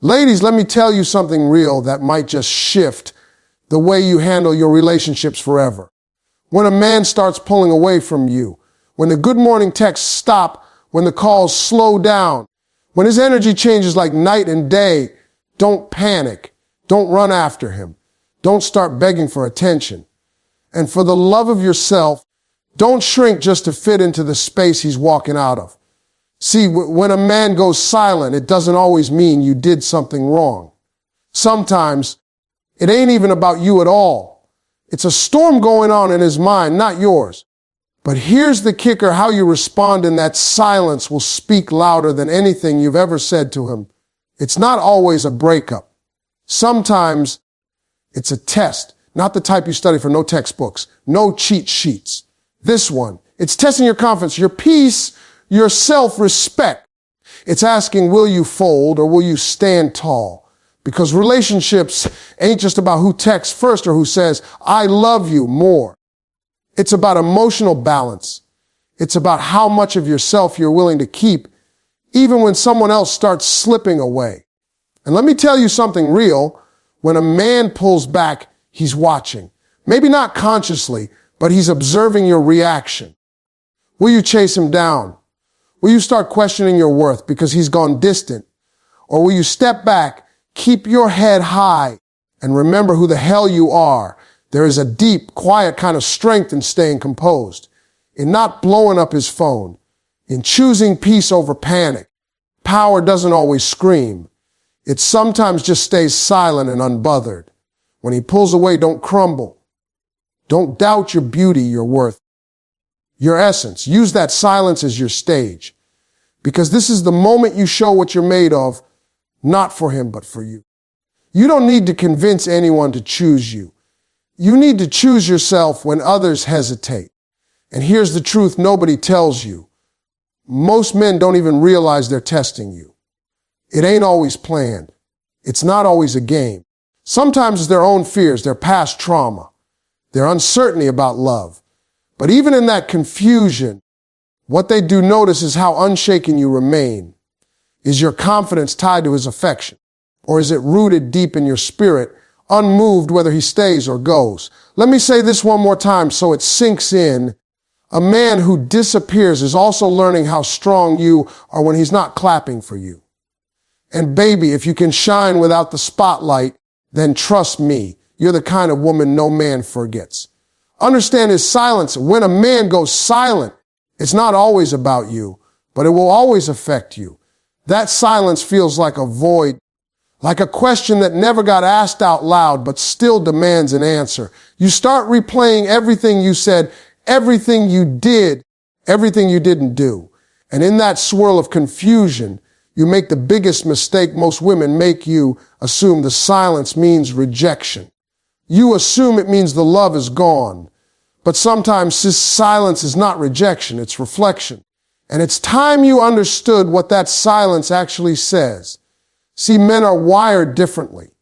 Ladies, let me tell you something real that might just shift the way you handle your relationships forever. When a man starts pulling away from you, when the good morning texts stop, when the calls slow down, when his energy changes like night and day, don't panic. Don't run after him. Don't start begging for attention. And for the love of yourself, don't shrink just to fit into the space he's walking out of. See, when a man goes silent, it doesn't always mean you did something wrong. Sometimes it ain't even about you at all. It's a storm going on in his mind, not yours. But here's the kicker: how you respond in that silence will speak louder than anything you've ever said to him. It's not always a breakup. Sometimes it's a test, not the type you study for, no textbooks, no cheat sheets. This one, it's testing your confidence, your peace, your self-respect. It's asking, will you fold or will you stand tall? Because relationships ain't just about who texts first or who says, I love you more. It's about emotional balance. It's about how much of yourself you're willing to keep, even when someone else starts slipping away. And let me tell you something real. When a man pulls back, he's watching. Maybe not consciously, but he's observing your reaction. Will you chase him down? Will you start questioning your worth because he's gone distant? Or will you step back, keep your head high, and remember who the hell you are? There is a deep, quiet kind of strength in staying composed, in not blowing up his phone, in choosing peace over panic. Power doesn't always scream. It sometimes just stays silent and unbothered. When he pulls away, don't crumble. Don't doubt your beauty, your worth, your essence. Use that silence as your stage. Because this is the moment you show what you're made of, not for him, but for you. You don't need to convince anyone to choose you. You need to choose yourself when others hesitate. And here's the truth nobody tells you. Most men don't even realize they're testing you. It ain't always planned. It's not always a game. Sometimes it's their own fears, their past trauma, their uncertainty about love. But even in that confusion, what they do notice is how unshaken you remain. Is your confidence tied to his affection? Or is it rooted deep in your spirit, unmoved whether he stays or goes? Let me say this one more time so it sinks in. A man who disappears is also learning how strong you are when he's not clapping for you. And baby, if you can shine without the spotlight, then trust me, you're the kind of woman no man forgets. Understand his silence. When a man goes silent, it's not always about you, but it will always affect you. That silence feels like a void, like a question that never got asked out loud, but still demands an answer. You start replaying everything you said, everything you did, everything you didn't do. And in that swirl of confusion, you make the biggest mistake most women make. You assume the silence means rejection. You assume it means the love is gone. But sometimes this silence is not rejection, it's reflection. And it's time you understood what that silence actually says. See, men are wired differently.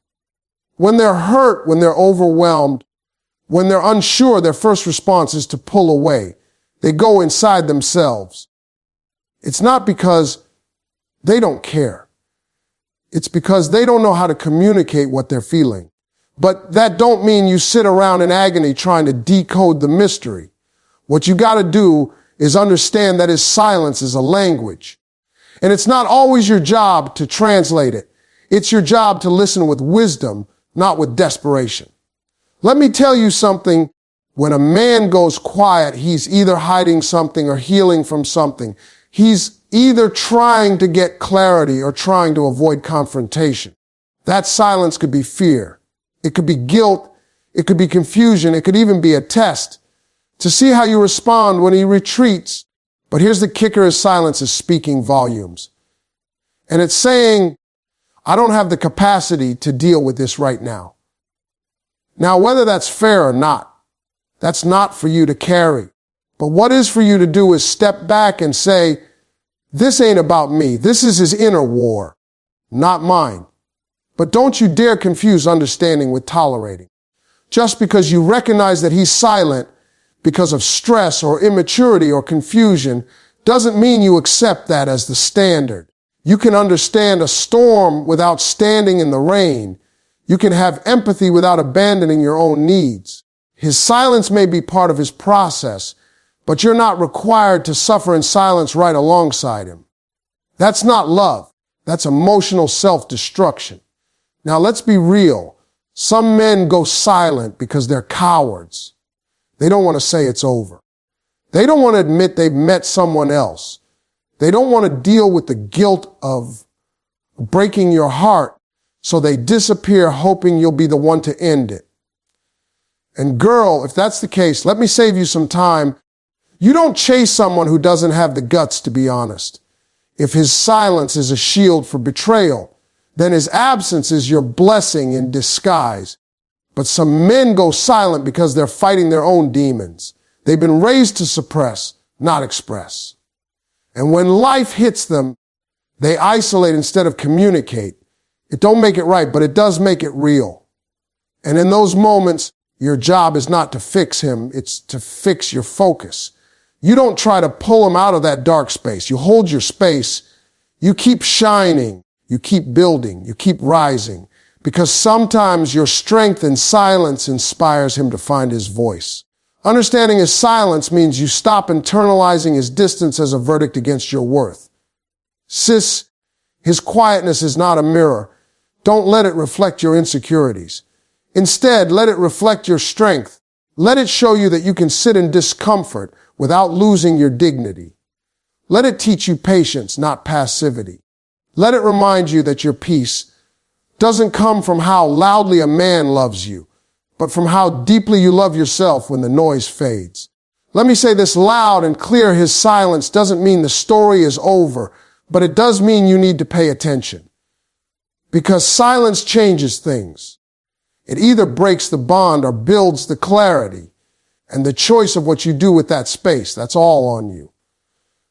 When they're hurt, when they're overwhelmed, when they're unsure, their first response is to pull away. They go inside themselves. It's not because they don't care. It's because they don't know how to communicate what they're feeling. But that don't mean you sit around in agony trying to decode the mystery. What you got to do is understand that his silence is a language. And it's not always your job to translate it. It's your job to listen with wisdom, not with desperation. Let me tell you something. When a man goes quiet, he's either hiding something or healing from something. He's either trying to get clarity or trying to avoid confrontation. That silence could be fear. It could be guilt. It could be confusion. It could even be a test to see how you respond when he retreats. But here's the kicker: his silence is speaking volumes. And it's saying, I don't have the capacity to deal with this right now. Now, whether that's fair or not, that's not for you to carry. But what is for you to do is step back and say, this ain't about me. This is his inner war, not mine. But don't you dare confuse understanding with tolerating. Just because you recognize that he's silent because of stress or immaturity or confusion doesn't mean you accept that as the standard. You can understand a storm without standing in the rain. You can have empathy without abandoning your own needs. His silence may be part of his process, but you're not required to suffer in silence right alongside him. That's not love. That's emotional self-destruction. Now let's be real. Some men go silent because they're cowards. They don't want to say it's over. They don't want to admit they've met someone else. They don't want to deal with the guilt of breaking your heart, so they disappear hoping you'll be the one to end it. And girl, if that's the case, let me save you some time. You don't chase someone who doesn't have the guts to be honest. If his silence is a shield for betrayal, then his absence is your blessing in disguise. But some men go silent because they're fighting their own demons. They've been raised to suppress, not express. And when life hits them, they isolate instead of communicate. It don't make it right, but it does make it real. And in those moments, your job is not to fix him, it's to fix your focus. You don't try to pull him out of that dark space. You hold your space. You keep shining. You keep building. You keep rising. Because sometimes your strength in silence inspires him to find his voice. Understanding his silence means you stop internalizing his distance as a verdict against your worth. Sis, his quietness is not a mirror. Don't let it reflect your insecurities. Instead, let it reflect your strength. Let it show you that you can sit in discomfort without losing your dignity. Let it teach you patience, not passivity. Let it remind you that your peace doesn't come from how loudly a man loves you, but from how deeply you love yourself when the noise fades. Let me say this loud and clear. His silence doesn't mean the story is over, but it does mean you need to pay attention. Because silence changes things. It either breaks the bond or builds the clarity and the choice of what you do with that space. That's all on you.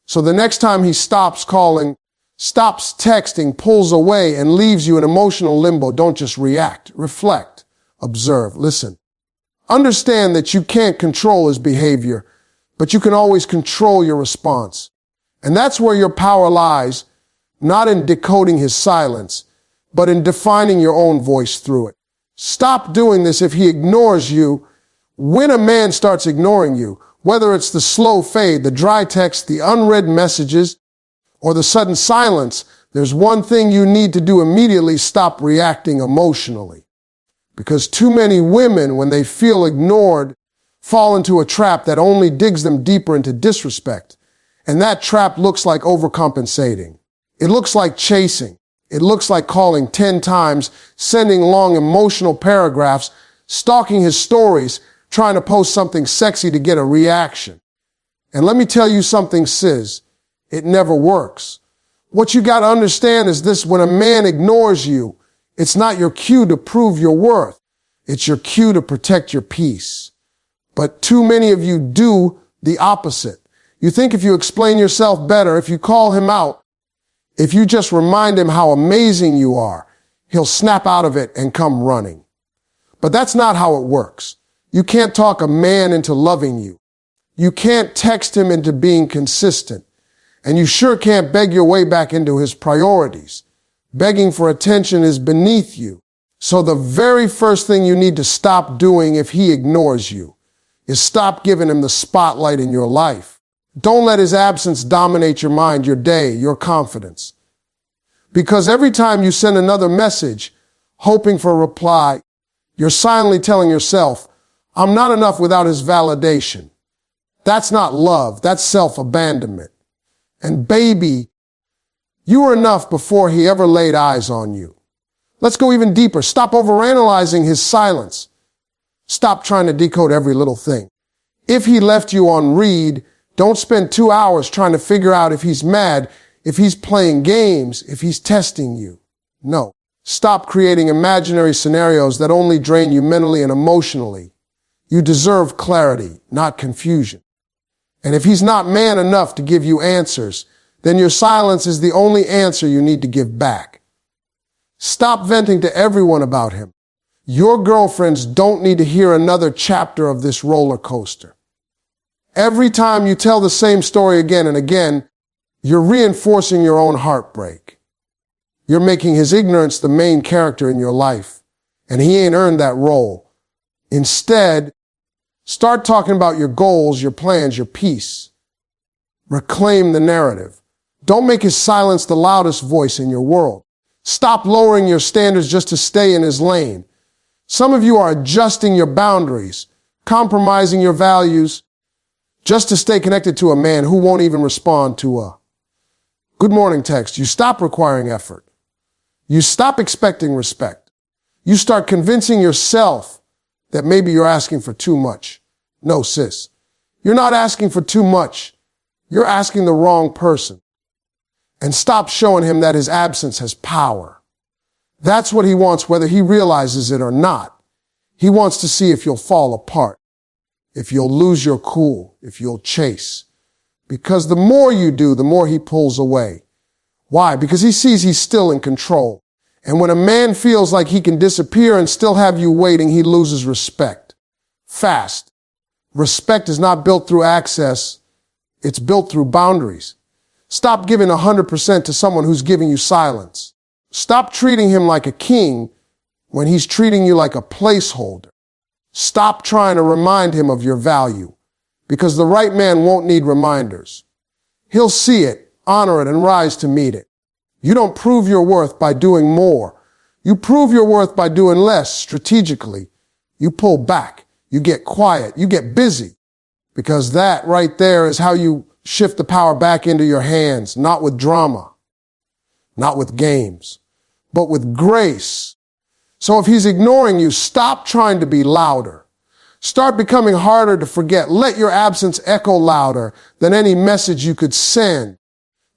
So the next time he stops calling, stops texting, pulls away, and leaves you in emotional limbo, don't just react. Reflect. Observe. Listen. Understand that you can't control his behavior, but you can always control your response. And that's where your power lies, not in decoding his silence, but in defining your own voice through it. Stop doing this if he ignores you. When a man starts ignoring you, whether it's the slow fade, the dry text, the unread messages, or the sudden silence, there's one thing you need to do immediately: stop reacting emotionally. Because too many women, when they feel ignored, fall into a trap that only digs them deeper into disrespect. And that trap looks like overcompensating. It looks like chasing. It looks like calling 10 times, sending long emotional paragraphs, stalking his stories, trying to post something sexy to get a reaction. And let me tell you something, sis, it never works. What you got to understand is this: when a man ignores you, it's not your cue to prove your worth. It's your cue to protect your peace. But too many of you do the opposite. You think if you explain yourself better, if you call him out, if you just remind him how amazing you are, he'll snap out of it and come running. But that's not how it works. You can't talk a man into loving you. You can't text him into being consistent. And you sure can't beg your way back into his priorities. Begging for attention is beneath you. So the very first thing you need to stop doing if he ignores you is stop giving him the spotlight in your life. Don't let his absence dominate your mind, your day, your confidence. Because every time you send another message, hoping for a reply, you're silently telling yourself, I'm not enough without his validation. That's not love. That's self-abandonment. And baby, you were enough before he ever laid eyes on you. Let's go even deeper. Stop overanalyzing his silence. Stop trying to decode every little thing. If he left you on read, don't spend 2 hours trying to figure out if he's mad, if he's playing games, if he's testing you. No. Stop creating imaginary scenarios that only drain you mentally and emotionally. You deserve clarity, not confusion. And if he's not man enough to give you answers, then your silence is the only answer you need to give back. Stop venting to everyone about him. Your girlfriends don't need to hear another chapter of this roller coaster. Every time you tell the same story again and again, you're reinforcing your own heartbreak. You're making his ignorance the main character in your life, and he ain't earned that role. Instead, start talking about your goals, your plans, your peace. Reclaim the narrative. Don't make his silence the loudest voice in your world. Stop lowering your standards just to stay in his lane. Some of you are adjusting your boundaries, compromising your values, just to stay connected to a man who won't even respond to a good morning text. You stop requiring effort. You stop expecting respect. You start convincing yourself that maybe you're asking for too much. No, sis. You're not asking for too much. You're asking the wrong person. And stop showing him that his absence has power. That's what he wants, whether he realizes it or not. He wants to see if you'll fall apart, if you'll lose your cool, if you'll chase. Because the more you do, the more he pulls away. Why? Because he sees he's still in control. And when a man feels like he can disappear and still have you waiting, he loses respect. Fast. Respect is not built through access. It's built through boundaries. Stop giving 100% to someone who's giving you silence. Stop treating him like a king when he's treating you like a placeholder. Stop trying to remind him of your value, because the right man won't need reminders. He'll see it, honor it, and rise to meet it. You don't prove your worth by doing more. You prove your worth by doing less strategically. You pull back. You get quiet. You get busy. Because that right there is how you shift the power back into your hands, not with drama, not with games, but with grace. So if he's ignoring you, stop trying to be louder. Start becoming harder to forget. Let your absence echo louder than any message you could send.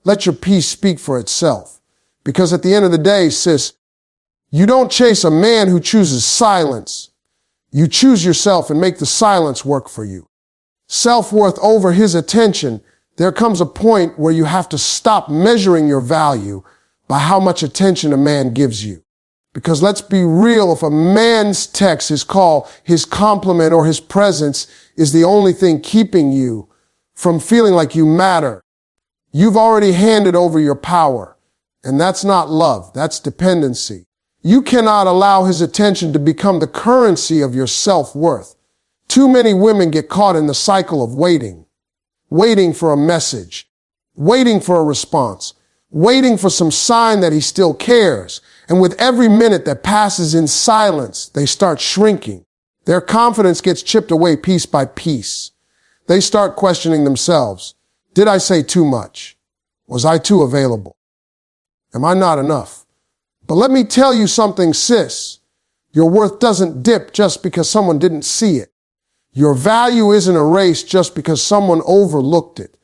Let your peace speak for itself. Because at the end of the day, sis, you don't chase a man who chooses silence. You choose yourself and make the silence work for you. Self-worth over his attention. There comes a point where you have to stop measuring your value by how much attention a man gives you. Because let's be real, if a man's text, his call, his compliment, or his presence is the only thing keeping you from feeling like you matter, you've already handed over your power. And that's not love, that's dependency. You cannot allow his attention to become the currency of your self-worth. Too many women get caught in the cycle of waiting for a message, waiting for a response, waiting for some sign that he still cares. And with every minute that passes in silence, they start shrinking. Their confidence gets chipped away piece by piece. They start questioning themselves. Did I say too much? Was I too available? Am I not enough? But let me tell you something, sis. Your worth doesn't dip just because someone didn't see it. Your value isn't erased just because someone overlooked it.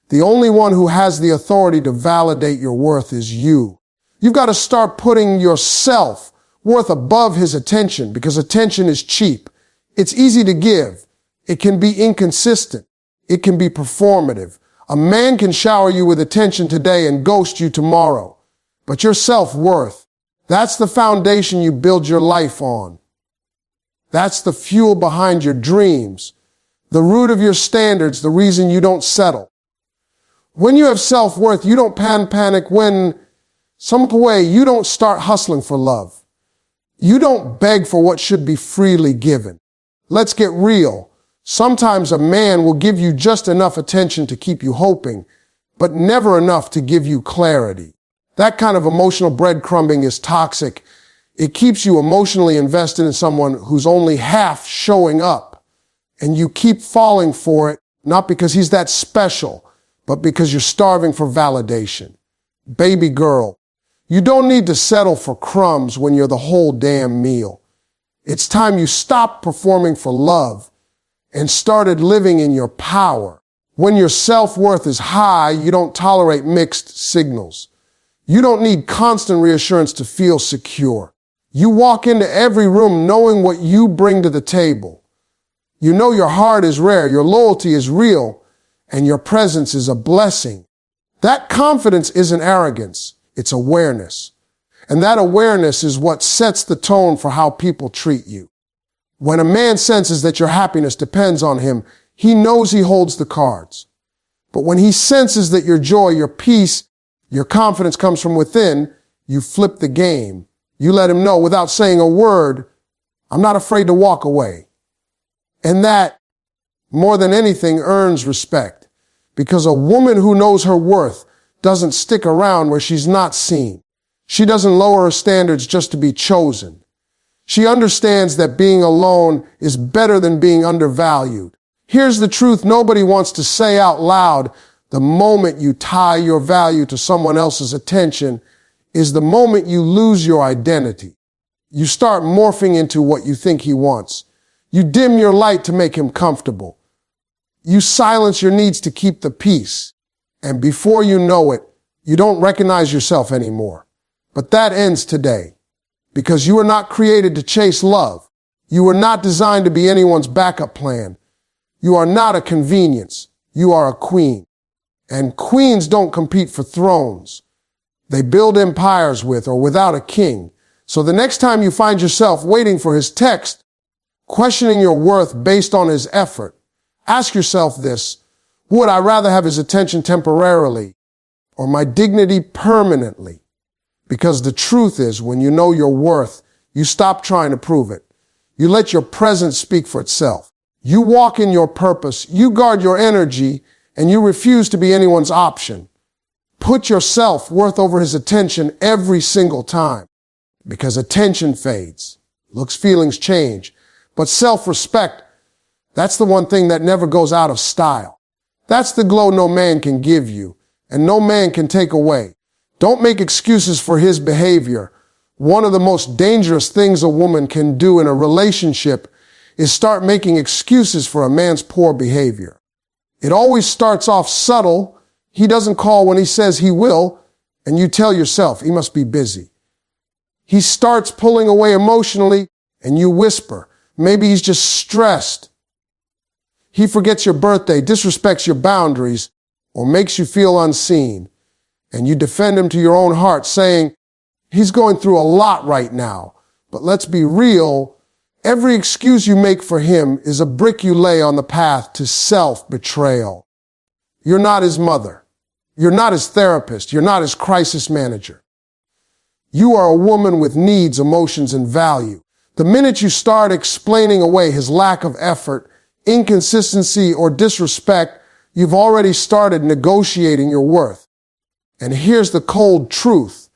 The only one who has the authority to validate your worth is you. You've got to start putting your self-worth above his attention, because attention is cheap. It's easy to give. It can be inconsistent. It can be performative. A man can shower you with attention today and ghost you tomorrow. But your self-worth, that's the foundation you build your life on. That's the fuel behind your dreams, the root of your standards, the reason you don't settle. When you have self-worth, you don't panic when some way you don't start hustling for love. You don't beg for what should be freely given. Let's get real. Sometimes a man will give you just enough attention to keep you hoping, but never enough to give you clarity. That kind of emotional breadcrumbing is toxic. It keeps you emotionally invested in someone who's only half showing up, and you keep falling for it, not because he's that special, but because you're starving for validation. Baby girl, you don't need to settle for crumbs when you're the whole damn meal. It's time you stopped performing for love and started living in your power. When your self-worth is high, you don't tolerate mixed signals. You don't need constant reassurance to feel secure. You walk into every room knowing what you bring to the table. You know your heart is rare, your loyalty is real, and your presence is a blessing. That confidence isn't arrogance, it's awareness. And that awareness is what sets the tone for how people treat you. When a man senses that your happiness depends on him, he knows he holds the cards. But when he senses that your joy, your peace, your confidence comes from within, You flip the game. You let him know without saying a word, I'm not afraid to walk away. And that, more than anything, earns respect. Because a woman who knows her worth doesn't stick around where she's not seen. She doesn't lower her standards just to be chosen. She understands that being alone is better than being undervalued. Here's the truth nobody wants to say out loud. The moment you tie your value to someone else's attention is the moment you lose your identity. You start morphing into what you think he wants. You dim your light to make him comfortable. You silence your needs to keep the peace. And before you know it, you don't recognize yourself anymore. But that ends today. Because you were not created to chase love. You were not designed to be anyone's backup plan. You are not a convenience. You are a queen. And queens don't compete for thrones. They build empires with or without a king. So the next time you find yourself waiting for his text, questioning your worth based on his effort, ask yourself this: would I rather have his attention temporarily or my dignity permanently? Because the truth is, when you know your worth, you stop trying to prove it. You let your presence speak for itself. You walk in your purpose, you guard your energy, and you refuse to be anyone's option. Put your self-worth over his attention every single time. Because attention fades. Looks, feelings change. But self-respect, that's the one thing that never goes out of style. That's the glow no man can give you, and no man can take away. Don't make excuses for his behavior. One of the most dangerous things a woman can do in a relationship is start making excuses for a man's poor behavior. It always starts off subtle. He doesn't call when he says he will, and you tell yourself he must be busy. He starts pulling away emotionally, and you whisper, maybe he's just stressed. He forgets your birthday, disrespects your boundaries, or makes you feel unseen. And you defend him to your own heart, saying, he's going through a lot right now. But let's be real, every excuse you make for him is a brick you lay on the path to self-betrayal. You're not his mother. You're not his therapist. You're not his crisis manager. You are a woman with needs, emotions, and value. The minute you start explaining away his lack of effort, inconsistency, or disrespect, you've already started negotiating your worth. And here's the cold truth.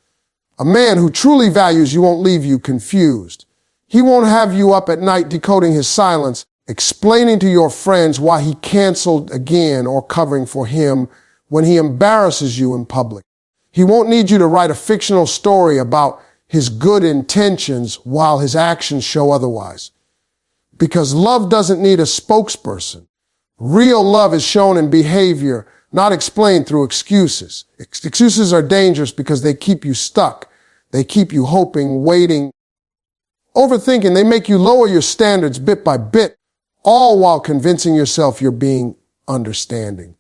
A man who truly values you won't leave you confused. He won't have you up at night decoding his silence, explaining to your friends why he canceled again or covering for him when he embarrasses you in public. He won't need you to write a fictional story about his good intentions while his actions show otherwise. Because love doesn't need a spokesperson. Real love is shown in behavior, not explained through excuses. Excuses are dangerous because they keep you stuck. They keep you hoping, waiting, overthinking. They make you lower your standards bit by bit, all while convincing yourself you're being understanding.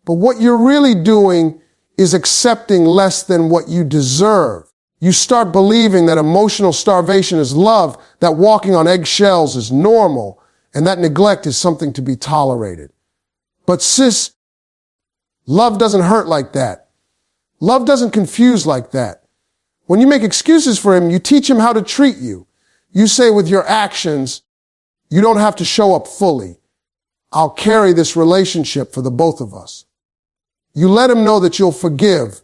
But what you're really doing is accepting less than what you deserve. You start believing that emotional starvation is love, that walking on eggshells is normal, and that neglect is something to be tolerated. But sis, love doesn't hurt like that. Love doesn't confuse like that. When you make excuses for him, you teach him how to treat you. You say with your actions, you don't have to show up fully. I'll carry this relationship for the both of us. You let him know that you'll forgive,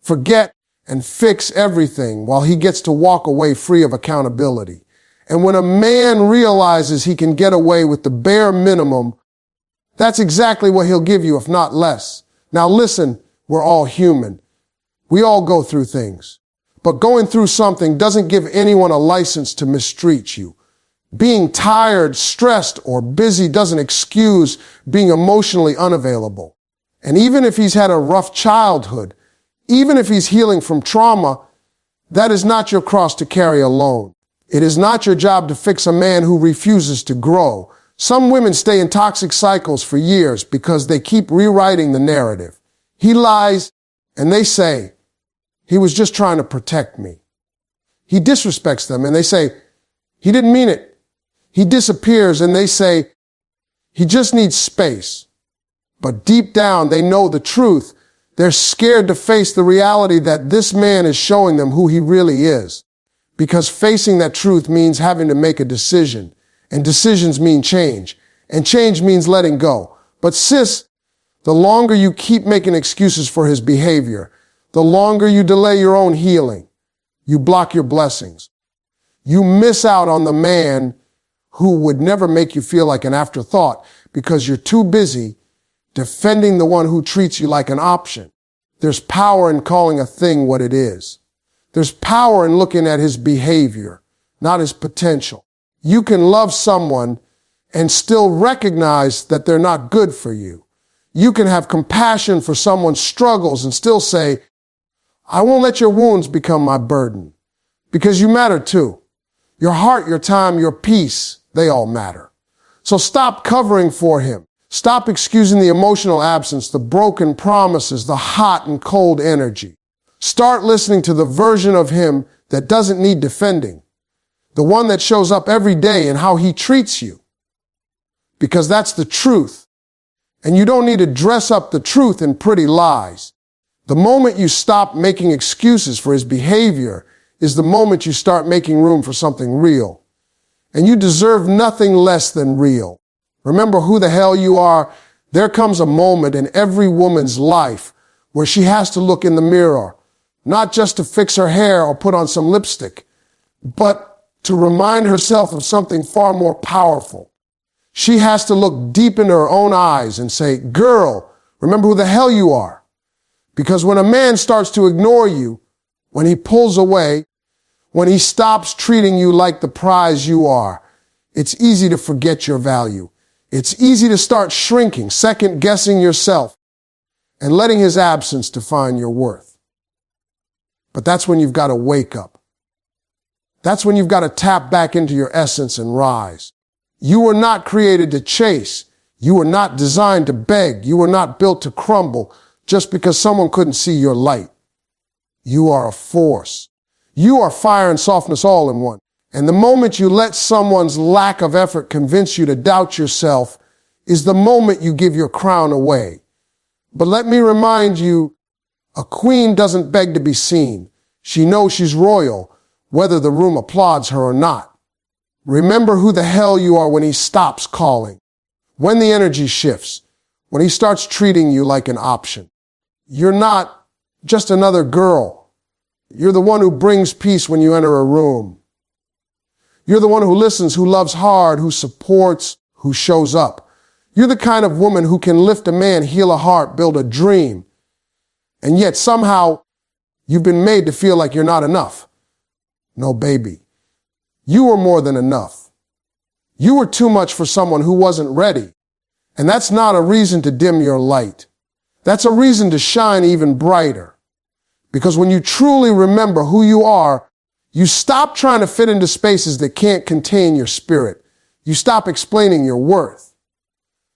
forget, and fix everything while he gets to walk away free of accountability. And when a man realizes he can get away with the bare minimum, that's exactly what he'll give you, if not less. Now listen, we're all human. We all go through things. But going through something doesn't give anyone a license to mistreat you. Being tired, stressed, or busy doesn't excuse being emotionally unavailable. And even if he's had a rough childhood, even if he's healing from trauma, that is not your cross to carry alone. It is not your job to fix a man who refuses to grow. Some women stay in toxic cycles for years because they keep rewriting the narrative. He lies, and they say, he was just trying to protect me. He disrespects them, and they say, he didn't mean it. He disappears, and they say, he just needs space. But deep down, they know the truth. They're scared to face the reality that this man is showing them who he really is. Because facing that truth means having to make a decision. And decisions mean change. And change means letting go. But sis, the longer you keep making excuses for his behavior, the longer you delay your own healing, you block your blessings. You miss out on the man who would never make you feel like an afterthought because you're too busy defending the one who treats you like an option. There's power in calling a thing what it is. There's power in looking at his behavior, not his potential. You can love someone and still recognize that they're not good for you. You can have compassion for someone's struggles and still say, I won't let your wounds become my burden, because you matter too. Your heart, your time, your peace, they all matter. So stop covering for him. Stop excusing the emotional absence, the broken promises, the hot and cold energy. Start listening to the version of him that doesn't need defending, the one that shows up every day in how he treats you, because that's the truth. And you don't need to dress up the truth in pretty lies. The moment you stop making excuses for his behavior is the moment you start making room for something real. And you deserve nothing less than real. Remember who the hell you are. There comes a moment in every woman's life where she has to look in the mirror, not just to fix her hair or put on some lipstick, but to remind herself of something far more powerful. She has to look deep into her own eyes and say, girl, remember who the hell you are. Because when a man starts to ignore you, when he pulls away, when he stops treating you like the prize you are, it's easy to forget your value. It's easy to start shrinking, second-guessing yourself, and letting his absence define your worth. But that's when you've got to wake up. That's when you've got to tap back into your essence and rise. You were not created to chase. You were not designed to beg. You were not built to crumble just because someone couldn't see your light. You are a force. You are fire and softness all in one. And the moment you let someone's lack of effort convince you to doubt yourself is the moment you give your crown away. But let me remind you, a queen doesn't beg to be seen. She knows she's royal, whether the room applauds her or not. Remember who the hell you are when he stops calling, when the energy shifts, when he starts treating you like an option. You're not just another girl. You're the one who brings peace when you enter a room. You're the one who listens, who loves hard, who supports, who shows up. You're the kind of woman who can lift a man, heal a heart, build a dream. And yet somehow you've been made to feel like you're not enough. No, baby. You were more than enough. You were too much for someone who wasn't ready. And that's not a reason to dim your light. That's a reason to shine even brighter. Because when you truly remember who you are, you stop trying to fit into spaces that can't contain your spirit. You stop explaining your worth.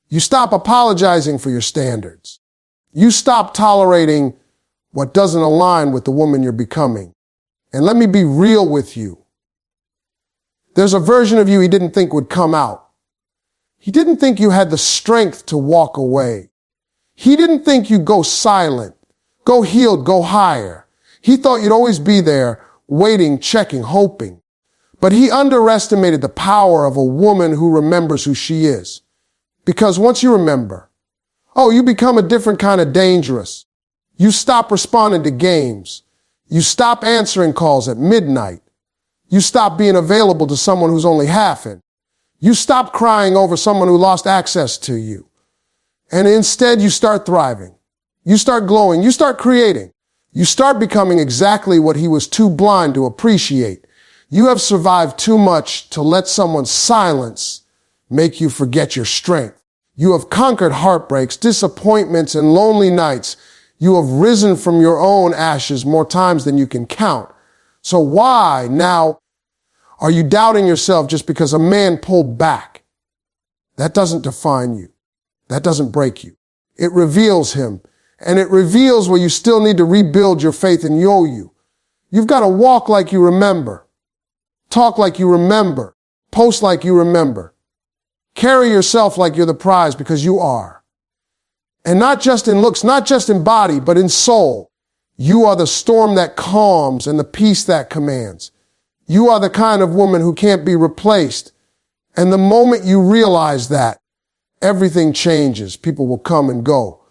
You stop apologizing for your standards. You stop tolerating what doesn't align with the woman you're becoming. And let me be real with you. There's a version of you he didn't think would come out. He didn't think you had the strength to walk away. He didn't think you'd go silent, go healed, go higher. He thought you'd always be there, waiting, checking, hoping. But he underestimated the power of a woman who remembers who she is. Because once you remember, you become a different kind of dangerous. You stop responding to games. You stop answering calls at midnight. You stop being available to someone who's only half in. You stop crying over someone who lost access to you. And instead you start thriving. You start glowing. You start creating. You start becoming exactly what he was too blind to appreciate. You have survived too much to let someone's silence make you forget your strength. You have conquered heartbreaks, disappointments, and lonely nights. You have risen from your own ashes more times than you can count. So why now are you doubting yourself just because a man pulled back? That doesn't define you. That doesn't break you. It reveals him. And it reveals where you still need to rebuild your faith in you. You've got to walk like you remember. Talk like you remember. Post like you remember. Carry yourself like you're the prize, because you are. And not just in looks, not just in body, but in soul. You are the storm that calms and the peace that commands. You are the kind of woman who can't be replaced. And the moment you realize that, everything changes. People will come and go.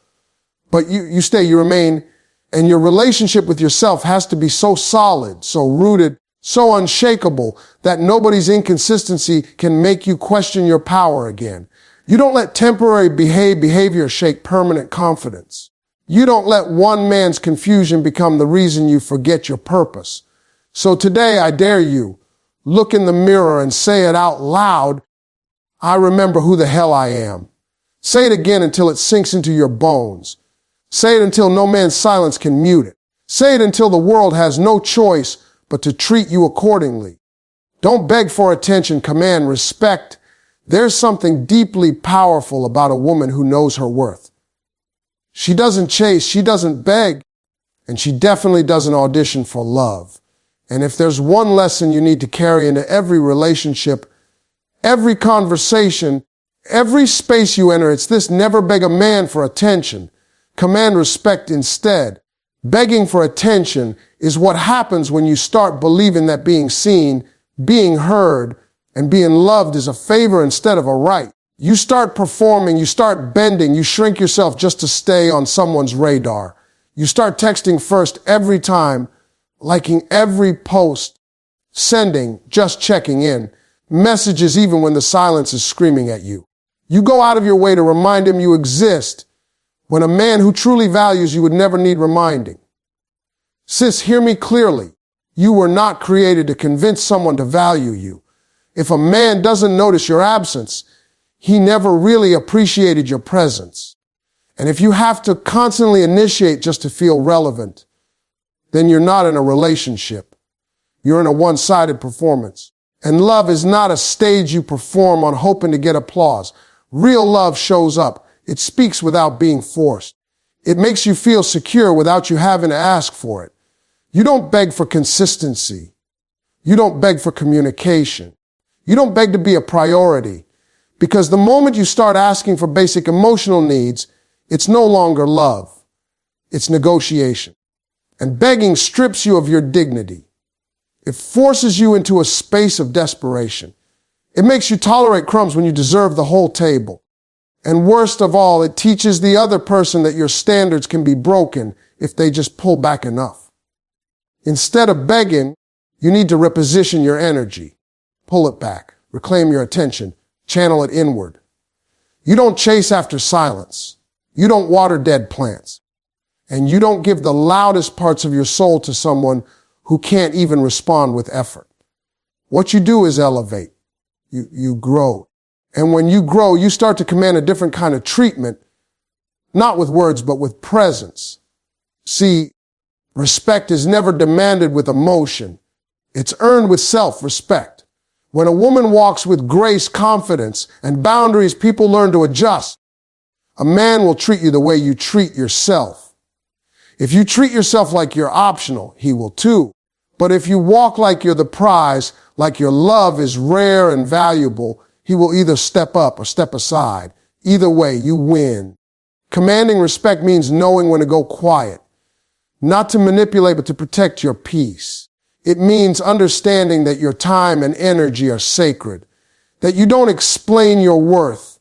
But you stay, you remain, and your relationship with yourself has to be so solid, so rooted, so unshakable that nobody's inconsistency can make you question your power again. You don't let temporary behavior shake permanent confidence. You don't let one man's confusion become the reason you forget your purpose. So today I dare you, look in the mirror and say it out loud. I remember who the hell I am. Say it again until it sinks into your bones. Say it until no man's silence can mute it. Say it until the world has no choice but to treat you accordingly. Don't beg for attention, command respect. There's something deeply powerful about a woman who knows her worth. She doesn't chase, she doesn't beg, and she definitely doesn't audition for love. And if there's one lesson you need to carry into every relationship, every conversation, every space you enter, it's this: never beg a man for attention. Command respect instead. Begging for attention is what happens when you start believing that being seen, being heard, and being loved is a favor instead of a right. You start performing, you start bending, you shrink yourself just to stay on someone's radar. You start texting first every time, liking every post, sending, just checking in, messages even when the silence is screaming at you. You go out of your way to remind him you exist, when a man who truly values you would never need reminding. Sis, hear me clearly. You were not created to convince someone to value you. If a man doesn't notice your absence, he never really appreciated your presence. And if you have to constantly initiate just to feel relevant, then you're not in a relationship. You're in a one-sided performance. And love is not a stage you perform on hoping to get applause. Real love shows up. It speaks without being forced. It makes you feel secure without you having to ask for it. You don't beg for consistency. You don't beg for communication. You don't beg to be a priority. Because the moment you start asking for basic emotional needs, it's no longer love. It's negotiation. And begging strips you of your dignity. It forces you into a space of desperation. It makes you tolerate crumbs when you deserve the whole table. And worst of all, it teaches the other person that your standards can be broken if they just pull back enough. Instead of begging, you need to reposition your energy. Pull it back. Reclaim your attention. Channel it inward. You don't chase after silence. You don't water dead plants. And you don't give the loudest parts of your soul to someone who can't even respond with effort. What you do is elevate. You grow. And when you grow, you start to command a different kind of treatment, not with words, but with presence. See, respect is never demanded with emotion. It's earned with self-respect. When a woman walks with grace, confidence, and boundaries, people learn to adjust. A man will treat you the way you treat yourself. If you treat yourself like you're optional, he will too. But if you walk like you're the prize, like your love is rare and valuable, he will either step up or step aside. Either way, you win. Commanding respect means knowing when to go quiet, not to manipulate, but to protect your peace. It means understanding that your time and energy are sacred, that you don't explain your worth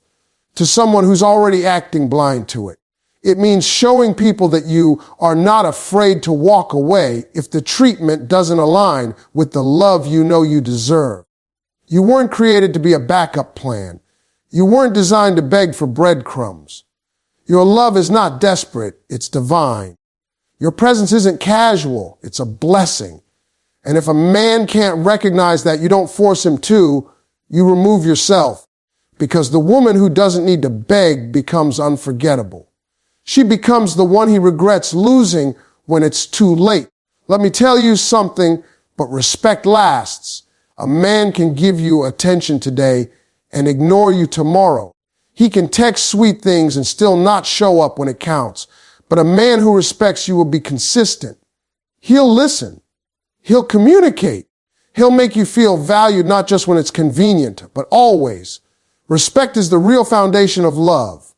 to someone who's already acting blind to it. It means showing people that you are not afraid to walk away if the treatment doesn't align with the love you know you deserve. You weren't created to be a backup plan. You weren't designed to beg for breadcrumbs. Your love is not desperate, it's divine. Your presence isn't casual, it's a blessing. And if a man can't recognize that, you don't force him to, you remove yourself. Because the woman who doesn't need to beg becomes unforgettable. She becomes the one he regrets losing when it's too late. Let me tell you something, but respect lasts. A man can give you attention today and ignore you tomorrow. He can text sweet things and still not show up when it counts. But a man who respects you will be consistent. He'll listen. He'll communicate. He'll make you feel valued not just when it's convenient, but always. Respect is the real foundation of love.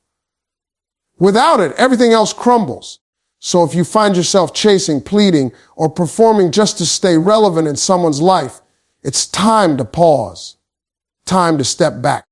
Without it, everything else crumbles. So if you find yourself chasing, pleading, or performing just to stay relevant in someone's life, it's time to pause. Time to step back.